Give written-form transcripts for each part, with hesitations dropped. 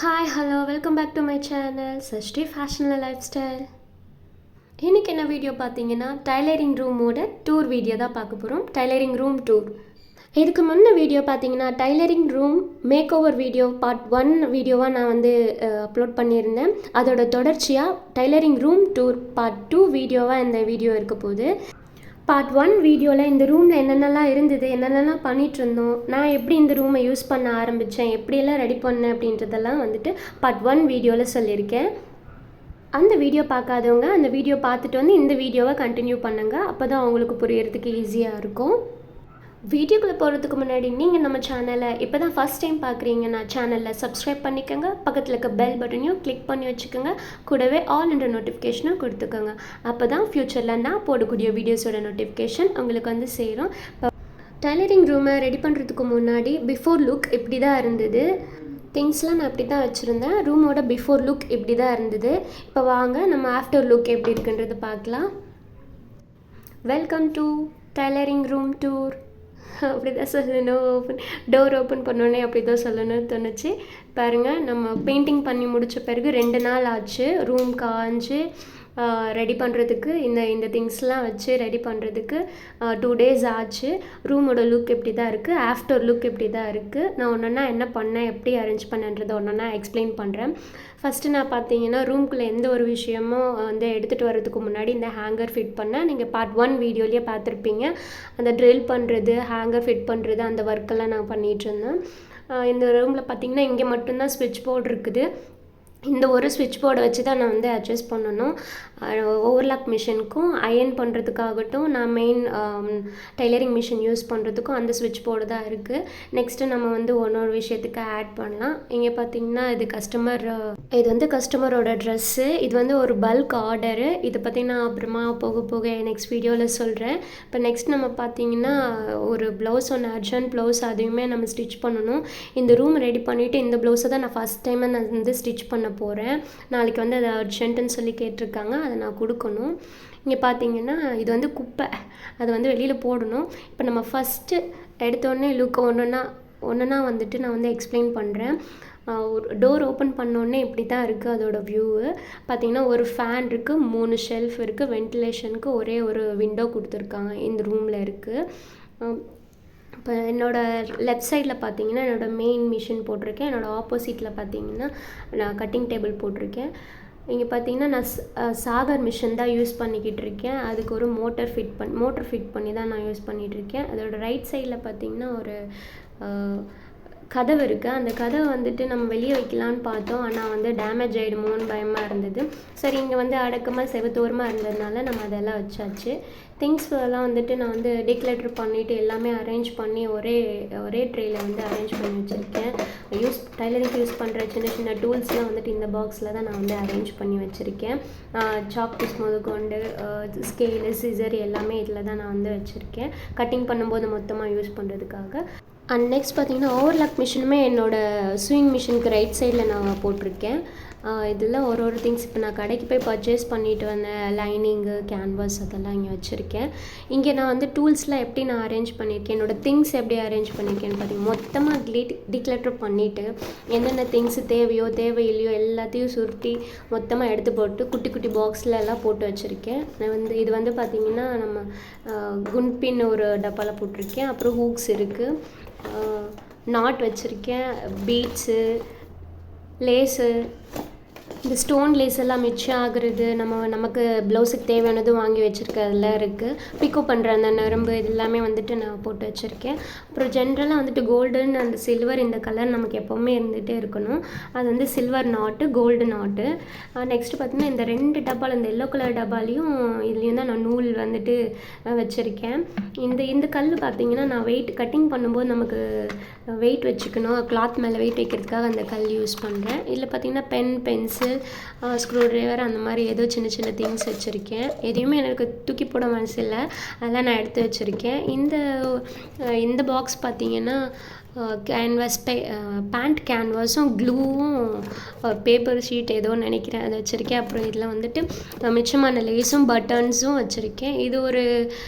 Hi hello welcome back to my channel Sashti ஃபேஷனில் lifestyle. இன்றைக்கி என்ன வீடியோ பார்த்தீங்கன்னா டைலரிங் ரூமோட டூர் வீடியோ தான் பார்க்க போகிறோம். Tailoring room tour. இதுக்கு முன்ன வீடியோ பார்த்தீங்கன்னா tailoring room makeover video part 1 வீடியோவாக நான் அப்லோட் பண்ணியிருந்தேன். அதோட தொடர்ச்சியாக டைலரிங் ரூம் டூர் பார்ட் 2 வீடியோவாக இந்த வீடியோ இருக்க போகுது. பார்ட் 1 வீடியோவில் இந்த ரூமில் என்னென்னலாம் இருந்தது, என்னென்னலாம் பண்ணிகிட்ருந்தோம், நான் எப்படி இந்த ரூமை யூஸ் பண்ண ஆரம்பித்தேன், எப்படியெல்லாம் ரெடி பண்ணேன் அப்படின்றதெல்லாம் பார்ட் 1 வீடியோவில் சொல்லியிருக்கேன். அந்த வீடியோ பார்க்காதவங்க அந்த வீடியோ பார்த்துட்டு இந்த வீடியோவை கண்டினியூ பண்ணுங்கள். அப்போ தான் அவங்களுக்கு புரியறதுக்கு ஈஸியாக இருக்கும். வீடியோக்குள்ளே போகிறதுக்கு முன்னாடி நீங்கள் நம்ம சேனலை இப்போ தான் ஃபஸ்ட் டைம் பார்க்குறீங்கன்னா சேனலில் சப்ஸ்கிரைப் பண்ணிக்கோங்க. பக்கத்தில் இருக்க பெல் பட்டனையும் கிளிக் பண்ணி வச்சுக்கோங்க. கூடவே ஆல் என்ற நோட்டிஃபிகேஷனும் கொடுத்துக்கோங்க. அப்போ தான் ஃப்யூச்சரில் நான் போடக்கூடிய வீடியோஸோட நோட்டிஃபிகேஷன் உங்களுக்கு சேரும். இப்போ டைலரிங் ரூமை ரெடி பண்ணுறதுக்கு முன்னாடி பிஃபோர் லுக் இப்படி தான் இருந்தது. திங்ஸ்லாம் நான் இப்படி தான் வச்சுருந்தேன். ரூமோட பிஃபோர் லுக் இப்படி தான் இருந்தது. இப்போ வாங்க நம்ம ஆஃப்டர் லுக் எப்படி இருக்குன்றது பார்க்கலாம். Welcome to tailoring room tour. அப்படி தான் சொல்லணும். டோர் ஓப்பன் பண்ணோன்னே அப்படி தான் சொல்லணும்னு தோணுச்சு. பாருங்கள், நம்ம பெயிண்டிங் பண்ணி முடித்த பிறகு 2 நாள் ஆச்சு. ரூம் காஞ்சு ரெடி பண்ணுறதுக்கு இந்த திங்ஸ்லாம் வச்சு ரெடி பண்ணுறதுக்கு 2 days ஆச்சு. ரூமோட லுக் இப்படி தான் இருக்குது. ஆஃப்டர் லுக் இப்படி தான் இருக்குது. நான் ஒன்றா என்ன பண்ணேன், எப்படி அரேஞ்ச் பண்ணேன்றதை ஒன்றா எக்ஸ்பிளைன் பண்ணுறேன். ஃபஸ்ட்டு நான் பார்த்தீங்கன்னா ரூம்குள்ளே எந்த ஒரு விஷயமும் எடுத்துகிட்டு வரதுக்கு முன்னாடி இந்த ஹேங்கர் ஃபிட் பண்ணேன். நீங்கள் பார்ட் 1 வீடியோலேயே பார்த்துருப்பீங்க. அந்த ட்ரில் பண்ணுறது, ஹேங்கர் ஃபிட் பண்ணுறது, அந்த ஒர்க்கெல்லாம் நான் பண்ணிகிட்ருந்தேன். இந்த ரூமில் பார்த்தீங்கன்னா இங்கே மட்டும்தான் ஸ்விட்ச் போர்டு இருக்குது. இந்த ஒரு ஸ்விட்ச் போர்டை வச்சு தான் நான் அட்ஜஸ்ட் பண்ணணும். ஓவர்லாக் மிஷினுக்கும் அயர்ன் பண்ணுறதுக்காகட்டும், நான் மெயின் டைலரிங் மிஷின் யூஸ் பண்ணுறதுக்கும் அந்த ஸ்விட்ச் போர்டு தான் இருக்குது. நெக்ஸ்ட்டு நம்ம ஒரு விஷயத்துக்கு ஆட் பண்ணலாம். இங்கே பார்த்தீங்கன்னா இது கஸ்டமரோட ட்ரெஸ்ஸு. இது ஒரு பல்க் ஆர்டரு. இதை பற்றி நான் அப்புறமா போக போக நெக்ஸ்ட் வீடியோவில் சொல்கிறேன். இப்போ நெக்ஸ்ட் நம்ம பார்த்தீங்கன்னா ஒரு ப்ளவுஸ் அர்ஜென்ட் ப்ளவுஸ், அதையுமே நம்ம ஸ்டிச் பண்ணணும். இந்த ரூம் ரெடி பண்ணிவிட்டு இந்த ப்ளவுஸை தான் நான் ஃபஸ்ட் டைமாக நான் ஸ்டிச் பண்ண போகிறேன். நாளைக்கு அதை அர்ஜென்ட்டுன்னு சொல்லி கேட்டிருக்காங்க. அதை நான் கொடுக்கணும். இங்கே பார்த்தீங்கன்னா இது குப்பை, அது வெளியில் போடணும். இப்போ நம்ம ஃபஸ்ட்டு எடுத்தோடனே லுக் ஒன்றா நான் எக்ஸ்பிளைன் பண்ணுறேன். டோர் ஓப்பன் பண்ணோடனே இப்படி தான் இருக்குது அதோடய வியூவு. பார்த்திங்கன்னா ஒரு ஃபேன் இருக்குது, 3 ஷெல்ஃப் இருக்குது. வென்டிலேஷனுக்கு ஒரே ஒரு விண்டோ கொடுத்துருக்காங்க இந்த ரூமில் இருக்குது. இப்போ என்னோடய லெஃப்ட் சைடில் பார்த்தீங்கன்னா என்னோடய மெயின் மிஷின் போட்டிருக்கேன். என்னோடய ஆப்போசிட்டில் பார்த்தீங்கன்னா நான் கட்டிங் டேபிள் போட்டிருக்கேன். இங்கே பார்த்தீங்கன்னா நான் சாகர் மிஷின் தான் யூஸ் பண்ணிக்கிட்டு இருக்கேன். அதுக்கு ஒரு மோட்டர் ஃபிட் பண்ணி தான் நான் யூஸ் பண்ணிகிட்ருக்கேன். அதோடய ரைட் சைடில் பார்த்தீங்கன்னா ஒரு கதவு இருக்குது. அந்த கதவை நம்ம வெளியே வைக்கலான்னு பார்த்தோம். ஆனால் டேமேஜ் ஆகிடுமோன்னு பயமாக இருந்தது. சரி, இங்கே அடக்கமாக செவத்தோரமாக இருந்ததுனால நம்ம அதெல்லாம் வச்சாச்சு. திங்ஸ் எல்லாம் நான் டிக்ளட்டர் பண்ணிவிட்டு எல்லாமே அரேஞ்ச் பண்ணி ஒரே ட்ரேயில் அரேஞ்ச் பண்ணி வச்சுருக்கேன். டைலரிங் யூஸ் பண்ணுற சின்ன சின்ன டூல்ஸ்லாம் இந்த பாக்ஸில் தான் நான் அரேஞ்ச் பண்ணி வச்சுருக்கேன். சாக் பீஸ் முதற்கொண்டு ஸ்கேலு, சிசர் எல்லாமே இதில் தான் நான் வச்சுருக்கேன். கட்டிங் பண்ணும்போது மொத்தமாக யூஸ் பண்ணுறதுக்காக. அண்ட் நெக்ஸ்ட் பார்த்தீங்கன்னா ஓவர்லாக் மிஷினுமே என்னோடய ஸ்விங் மிஷினுக்கு ரைட் சைடில் நான் போட்டிருக்கேன். இதில் ஒரு திங்ஸ் இப்போ நான் கடைக்கு போய் பர்ச்சேஸ் பண்ணிட்டு வந்தேன். லைனிங்கு, கேன்வாஸ் அதெல்லாம் இங்கே வச்சுருக்கேன். இங்கே நான் டூல்ஸ்லாம் எப்படி நான் அரேஞ்ச் பண்ணியிருக்கேன், என்னோடய திங்ஸ் எப்படி அரேஞ்ச் பண்ணியிருக்கேன்னு பார்த்தீங்கன்னா மொத்தமாக டிக்ளட்டர் பண்ணிவிட்டு என்னென்ன திங்ஸ் தேவையில்லையோ எல்லாத்தையும் சுருட்டி மொத்தமாக எடுத்து போட்டு குட்டி குட்டி பாக்ஸில் எல்லாம் போட்டு வச்சுருக்கேன். நான் இது பார்த்தீங்கன்னா நம்ம குன்பின் ஒரு டப்பாவில் போட்டிருக்கேன். அப்புறம் ஹூக்ஸ் இருக்குது, நாட் வச்சுருக்கேன், பீட்ஸு, லேஸு, இந்த ஸ்டோன் லேஸ் எல்லாம் மிச்சம் ஆகுறது, நமக்கு ப்ளவுஸுக்கு தேவையானதும் வாங்கி வச்சுருக்கிறதுலாம் இருக்குது. பிக்கோ பண்ணுற அந்த நரம்பு இது எல்லாமே நான் போட்டு வச்சுருக்கேன். அப்புறம் ஜென்ரலாக கோல்டன் அண்ட் சில்வர் இந்த கலர் நமக்கு எப்போவுமே இருந்துகிட்டே இருக்கணும். அது சில்வர் நாட்டு, கோல்டு நாட்டு. நெக்ஸ்ட்டு பார்த்திங்கன்னா இந்த 2 டப்பாவில், இந்த எல்லோ கலர் டப்பாலையும் இதுலேயும் தான் நான் நூல் வச்சுருக்கேன். இந்த கல் பார்த்திங்கன்னா நான் கட்டிங் பண்ணும்போது நமக்கு வெயிட் வச்சுக்கணும், கிளாத் மேலே வெயிட் வைக்கிறதுக்காக அந்த கல் யூஸ் பண்ணுறேன். இதில் பார்த்திங்கன்னா பென்சில், ஸ்க்ரூ ட்ரைவர் அந்த மாதிரி ஏதோ சின்ன சின்ன திங்ஸ் வச்சுருக்கேன். எதையுமே எனக்கு தூக்கி போட மனசு இல்லை, அதெல்லாம் நான் எடுத்து வச்சுருக்கேன். இந்த பாக்ஸ் பார்த்திங்கன்னா பேண்ட் கேன்வாஸும் க்ளூவும் பேப்பர் ஷீட் ஏதோ நினைக்கிறேன் அதை வச்சுருக்கேன். அப்புறம் இதில் வந்துட்டு மிச்சமான லேஸும் பட்டன்ஸும் வச்சுருக்கேன். இது ஒரு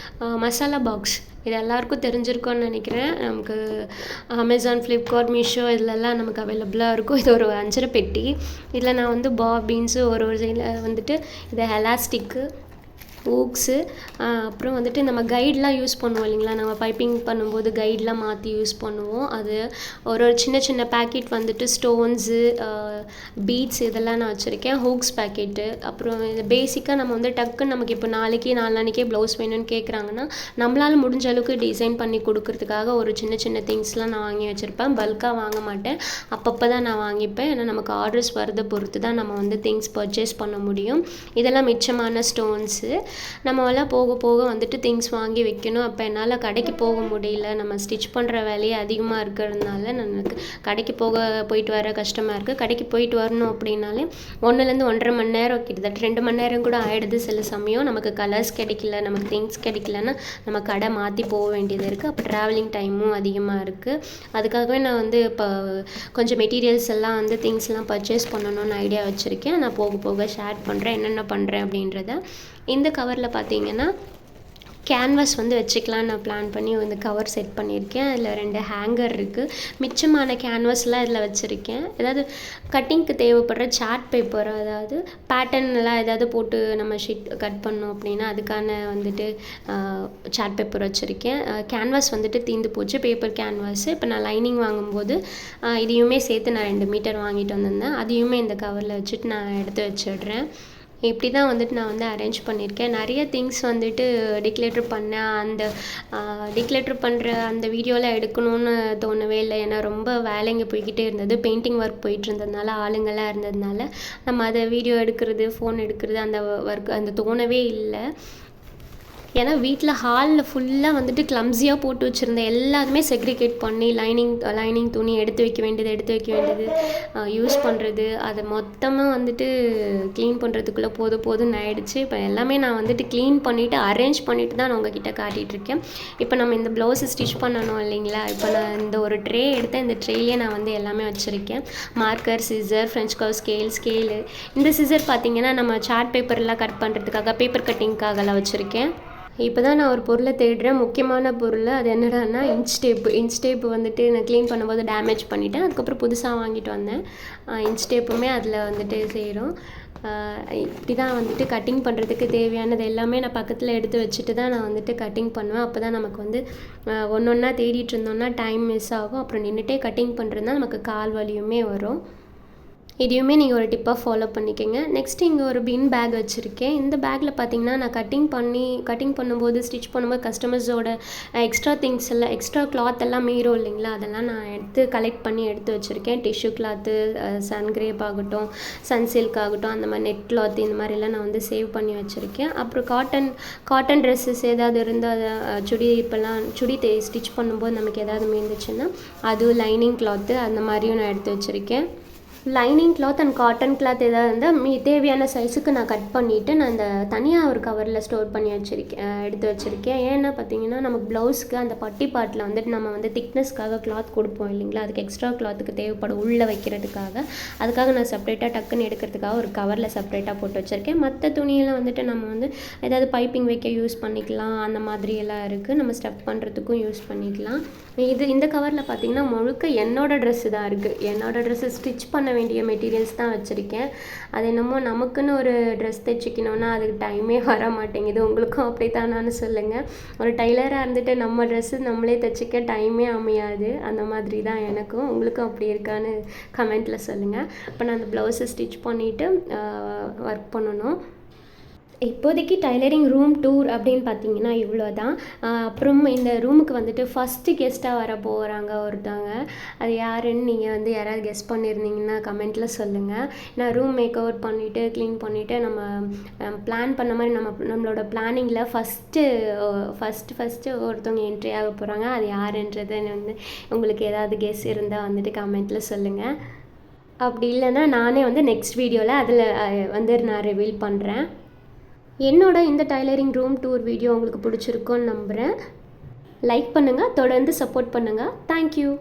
மசாலா பாக்ஸ். இது எல்லாருக்கும் தெரிஞ்சிருக்கும்னு நினைக்கிறேன். நமக்கு அமேசான், ஃப்ளிப்கார்ட், மீஷோ இதிலெல்லாம் நமக்கு அவைலபிளாக இருக்கும். இது ஒரு அஞ்சரை பெட்டி. இதில் நான் வந்து பாபின்ஸு ஒரு சைடில் வந்துட்டு இது எலாஸ்டிக்கு, ஊக்ஸு, அப்புறம் வந்துட்டு நம்ம கைடெலாம் யூஸ் பண்ணுவோம் இல்லைங்களா, நம்ம பைப்பிங் பண்ணும்போது கைடெலாம் மாற்றி யூஸ் பண்ணுவோம். அது ஒரு சின்ன சின்ன பேக்கெட் வந்துட்டு ஸ்டோன்ஸு, பீட்ஸ் இதெல்லாம் நான் வச்சுருக்கேன். Hooks packet. அப்புறம் இது பேசிக்காக நம்ம வந்து டக்குன்னு நமக்கு இப்போ நாளைக்கே ப்ளவுஸ் வேணும்னு கேட்குறாங்கன்னா நம்மளால் முடிஞ்ச அளவுக்கு டிசைன் பண்ணி கொடுக்கறதுக்காக ஒரு சின்ன சின்ன திங்ஸ்லாம் நான் வாங்கி வச்சுருப்பேன். பல்காக வாங்க மாட்டேன், அப்பப்போ தான் நான் வாங்கிப்பேன். ஏன்னா நமக்கு ஆர்டர்ஸ் வரதை பொறுத்து தான் நம்ம வந்து திங்ஸ் பர்ச்சேஸ் பண்ண முடியும். இதெல்லாம் மிச்சமான ஸ்டோன்ஸு. நம்மளாம் போக போக வந்துட்டு திங்ஸ் வாங்கி வைக்கணும். அப்போ என்னால் கடைக்கு போக முடியல. நம்ம ஸ்டிச் பண்ணுற வேலையே அதிகமாக இருக்கிறதுனால எனக்கு கடைக்கு போயிட்டு வர கஷ்டமாக இருக்குது. கடைக்கு போயிட்டு வரணும் அப்படின்னாலே 1லேருந்து 1.5 மணி நேரம், கிட்டத்தட்ட 2 மணி நேரம் கூட ஆகிடுது. சில சமயம் நமக்கு கலர்ஸ் கிடைக்கல, நமக்கு திங்ஸ் கிடைக்கலன்னா நம்ம கடை மாற்றி போக வேண்டியது இருக்குது. அப்போ ட்ராவலிங் டைமும் அதிகமாக இருக்குது. அதுக்காகவே நான் வந்து இப்போ கொஞ்சம் மெட்டீரியல்ஸ் எல்லாம் வந்து திங்ஸ்லாம் பர்ச்சேஸ் பண்ணணும்னு ஐடியா வச்சுருக்கேன். நான் போக போக ஷேர் பண்ணுறேன் என்னென்ன பண்ணுறேன் அப்படின்றத. இந்த கவரில் பார்த்தீங்கன்னா கேன்வாஸ் வந்து வச்சுக்கலான்னு நான் பிளான் பண்ணி இந்த கவர் செட் பண்ணியிருக்கேன். அதில் 2 ஹேங்கர் இருக்குது. மிச்சமான கேன்வாஸ்லாம் இதில் வச்சுருக்கேன். ஏதாவது கட்டிங்க்கு தேவைப்படுற சார்ட் பேப்பர், அதாவது பேட்டர்ன்லாம் ஏதாவது போட்டு நம்ம ஷீட் கட் பண்ணோம் அப்படின்னா அதுக்கான வந்துட்டு சார்ட் பேப்பர் வச்சுருக்கேன். கேன்வாஸ் வந்துட்டு தீர்ந்து போச்சு, பேப்பர் கேன்வாஸு. இப்போ நான் லைனிங் வாங்கும்போது இதையுமே சேர்த்து நான் 2 மீட்டர் வாங்கிட்டு வந்திருந்தேன். அதையுமே இந்த கவரில் வச்சுட்டு நான் எடுத்து வச்சிடுறேன். இப்படி தான் வந்துட்டு நான் வந்து அரேஞ்ச் பண்ணியிருக்கேன். நிறைய திங்ஸ் வந்துட்டு டிக்ளேட்டர் பண்ணேன். அந்த டிக்ளேட்டர் பண்ணுற அந்த வீடியோலாம் எடுக்கணும்னு தோணவே இல்லை. ஏன்னா ரொம்ப வேலைங்க போய்கிட்டே இருந்தது. பெயிண்டிங் ஒர்க் போயிட்டு இருந்ததுனால, ஆளுங்கள்லாம் இருந்ததுனால நம்ம அதை வீடியோ எடுக்கிறது, ஃபோன் எடுக்கிறது அந்த ஒர்க் அந்த தோணவே இல்லை. ஏன்னா வீட்டில் ஹாலில் ஃபுல்லாக வந்துட்டு கிளம்ஸியாக போட்டு வச்சுருந்தேன். எல்லாத்துமே செக்ரிகேட் பண்ணி லைனிங் துணி எடுத்து வைக்க வேண்டியது யூஸ் பண்ணுறது, அதை மொத்தமாக வந்துட்டு க்ளீன் பண்ணுறதுக்குள்ளே போதும்னு ஆகிடுச்சு. இப்போ எல்லாமே நான் வந்துட்டு க்ளீன் பண்ணிவிட்டு அரேஞ்ச் பண்ணிவிட்டு தான் நான் உங்ககிட்ட காட்டிகிட்ருக்கேன். இப்போ நம்ம இந்த ப்ளவுஸை ஸ்டிச் பண்ணணும் இல்லைங்களா. இப்போ நான் இந்த ஒரு ட்ரே எடுத்தேன். இந்த ட்ரேலேயே நான் வந்து எல்லாமே வச்சுருக்கேன். Marker, scissor, French curve scale. இந்த சிசர் பார்த்திங்கன்னா நம்ம சார்ட் பேப்பர்லாம் கட் பண்ணுறதுக்காக, பேப்பர் கட்டிங்காகலாம் வச்சுருக்கேன். இப்போ தான் நான் ஒரு பொருளை தேடுறேன், முக்கியமான பொருள். அது என்னடான்னா இன்ச் டேப்பு வந்துட்டு நான் க்ளீன் பண்ணும்போது டேமேஜ் பண்ணிவிட்டேன். அதுக்கப்புறம் புதுசாக வாங்கிட்டு வந்தேன். இன்ச் டேப்புமே அதில் வந்துட்டு செய்கிறோம். இப்படி தான் வந்துட்டு கட்டிங் பண்ணுறதுக்கு தேவையானது எல்லாமே நான் பக்கத்தில் எடுத்து வச்சுட்டு தான் நான் வந்துட்டு கட்டிங் பண்ணுவேன். அப்போ தான் நமக்கு வந்து ஒன்றா தேடிட்டு இருந்தோம்னா டைம் மிஸ் ஆகும். அப்புறம் நின்றுட்டே கட்டிங் பண்ணுறதுனா நமக்கு கால் வலியுமே வரும். இதையுமே நீங்கள் ஒரு டிப்பாக ஃபாலோ பண்ணிக்கோங்க. நெக்ஸ்ட்டு இங்கே ஒரு பின் பேக் வச்சுருக்கேன். இந்த பேக்கில் பார்த்தீங்கன்னா நான் கட்டிங் பண்ணும்போது, ஸ்டிச் பண்ணும்போது கஸ்டமர்ஸோட எக்ஸ்ட்ரா திங்ஸ் எல்லாம், எக்ஸ்ட்ரா கிளாத் எல்லாம் மீறும் இல்லைங்களா, அதெல்லாம் நான் கலெக்ட் பண்ணி எடுத்து வச்சுருக்கேன். டிஷ்யூ கிளாத்து, சன்கிரேப் ஆகட்டும், சன்சில்க் ஆகட்டும், அந்த மாதிரி நெட் கிளாத், இந்த மாதிரிலாம் நான் வந்து சேவ் பண்ணி வச்சுருக்கேன். அப்புறம் காட்டன் ட்ரெஸ்ஸஸ் ஏதாவது இருந்தால் சுடி ஸ்டிச் பண்ணும்போது நமக்கு ஏதாவது மீந்துச்சுன்னா அது லைனிங் கிளாத்து அந்த மாதிரியும் நான் எடுத்து வச்சுருக்கேன். Lining cloth and cotton cloth எதாவது இருந்தால் தேவையான சைஸுக்கு நான் கட் பண்ணிவிட்டு நான் இந்த தனியாக ஒரு கவரில் ஸ்டோர் பண்ணி எடுத்து வச்சுருக்கேன். ஏன்னா பார்த்தீங்கன்னா நமக்கு ப்ளவுஸ்க்கு அந்த பட்டி பாட்டில் வந்துட்டு நம்ம வந்து திக்னஸ்க்காக கிளாத் கொடுப்போம் இல்லைங்களா, அதுக்கு எக்ஸ்ட்ரா கிளாத்துக்கு தேவைப்படும் உள்ளே வைக்கிறதுக்காக. அதுக்காக நான் செப்பரேட்டாக டக்குன்னு எடுக்கிறதுக்காக ஒரு கவரில் செப்பரேட்டாக போட்டு வச்சுருக்கேன். மற்ற துணியெல்லாம் வந்துட்டு நம்ம வந்து ஏதாவது பைப்பிங் வைக்க யூஸ் பண்ணிக்கலாம். அந்த மாதிரியெல்லாம் இருக்குது, நம்ம ஸ்டஃப் பண்ணுறதுக்கும் யூஸ் பண்ணிக்கலாம். இந்த கவரில் பார்த்திங்கன்னா முழுக்க என்னோடய ட்ரெஸ்ஸு தான் இருக்குது. என்னோடய ட்ரெஸ்ஸு ஸ்டிச் பண்ண வேண்டிய மெட்டீரியல்ஸ் தான் வச்சுருக்கேன். அது என்னமோ நமக்குன்னு ஒரு ட்ரெஸ் தைச்சிக்கணுன்னா அதுக்கு டைமே வர மாட்டேங்குது. உங்களுக்கும் அப்படி தானான்னு சொல்லுங்கள். ஒரு டைலராக இருந்துட்டு நம்ம ட்ரெஸ்ஸு நம்மளே தைச்சிக்க டைமே அமையாது. அந்த மாதிரி தான் எனக்கும். உங்களுக்கும் அப்படி இருக்கான்னு கமெண்ட்டில் சொல்லுங்கள். இப்போ நான் அந்த ப்ளவுஸை ஸ்டிச் பண்ணிவிட்டு ஒர்க் பண்ணணும். இப்போதைக்கு டைலரிங் ரூம் டூர் அப்படின்னு பார்த்தீங்கன்னா இவ்வளோ தான். அப்புறம் இந்த ரூமுக்கு வந்துட்டு ஃபஸ்ட்டு கெஸ்ட்டாக வர போகிறாங்க ஒருத்தவங்க. அது யாருன்னு நீங்கள் வந்து யாராவது கெஸ் பண்ணியிருந்தீங்கன்னா கமெண்ட்டில் சொல்லுங்கள். நான் ரூம் மேக் ஓவர் பண்ணிவிட்டு க்ளீன் பண்ணிவிட்டு நம்ம பிளான் பண்ண மாதிரி நம்மளோட பிளானிங்கில் ஃபஸ்ட்டு ஒருத்தவங்க என்ட்ரி ஆக போகிறாங்க. அது யாருன்றதை வந்து உங்களுக்கு ஏதாவது கெஸ் இருந்தால் வந்துட்டு கமெண்ட்டில் சொல்லுங்கள். அப்படி இல்லைன்னா நானே வந்து நெக்ஸ்ட் வீடியோவில் அதில் வந்து நான் ரிவீல் பண்ணுறேன். என்னோட இந்த டைலரிங் ரூம் டூர் வீடியோ உங்களுக்கு பிடிச்சிருக்குன்னு நம்புகிறேன். லைக் பண்ணுங்கள், தொடர்ந்து சப்போர்ட் பண்ணுங்கள். தேங்க்யூ.